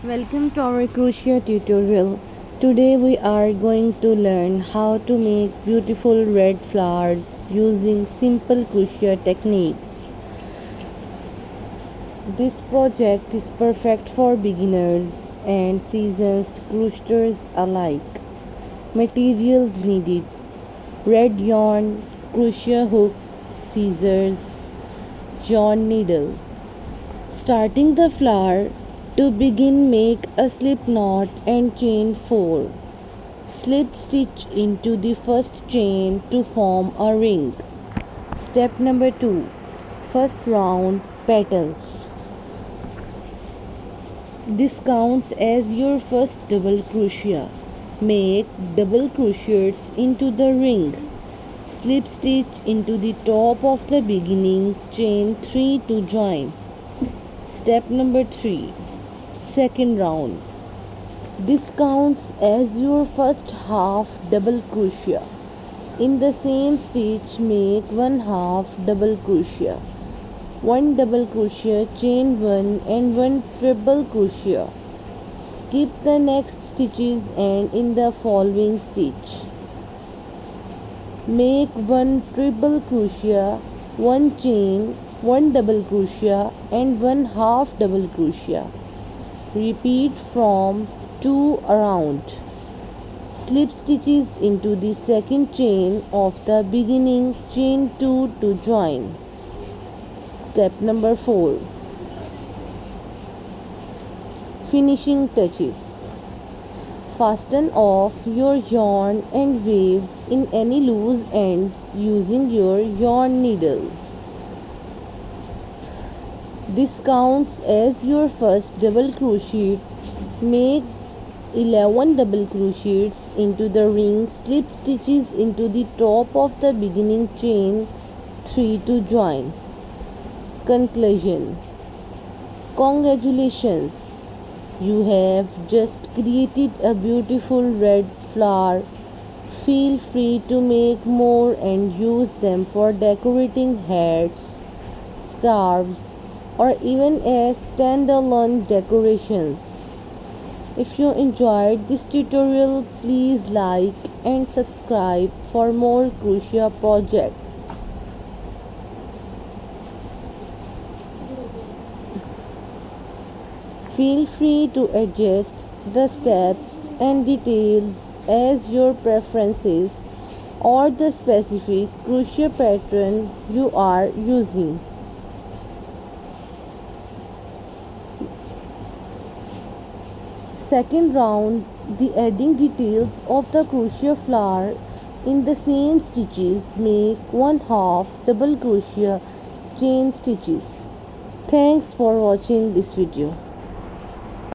Welcome to our crochet tutorial. Today we are going to learn how to make beautiful red flowers using simple crochet techniques. This project is perfect for beginners and seasoned crocheters alike. Materials needed: red yarn, crochet hook, scissors, yarn needle. Starting the flower, to begin, make a slip knot and chain 4. Slip stitch into the first chain to form a ring. Step number 2. First round petals. This counts as your first double crochet. Make double crochets into the ring. Slip stitch into the top of the beginning chain 3 to join. Step number 3. Second round. This counts as your first half double crochet. In the same stitch, make 1 half double crochet, 1 double crochet, chain 1 and 1 triple crochet. Skip the next stitches and in the following stitch, make 1 triple crochet, 1 chain, 1 double crochet and 1 half double crochet. Repeat from 2 around. Slip stitches into the second chain of the beginning chain 2 to join. Step number 4. Finishing touches. Fasten off your yarn and weave in any loose ends using your yarn needle. This counts as your first double crochet. Make 11 double crochets into the ring. Slip stitches into the top of the beginning chain 3 to join. Conclusion. Congratulations! You have just created a beautiful red flower. Feel free to make more and use them for decorating hats, scarves, or even as standalone decorations. If you enjoyed this tutorial, please like and subscribe for more crochet projects. Feel free to adjust the steps and details as your preferences or the specific crochet pattern you are using. Second round, the adding details of the crochet flower in the same stitches. Make 1 half double crochet, chain stitches. Thanks for watching this video.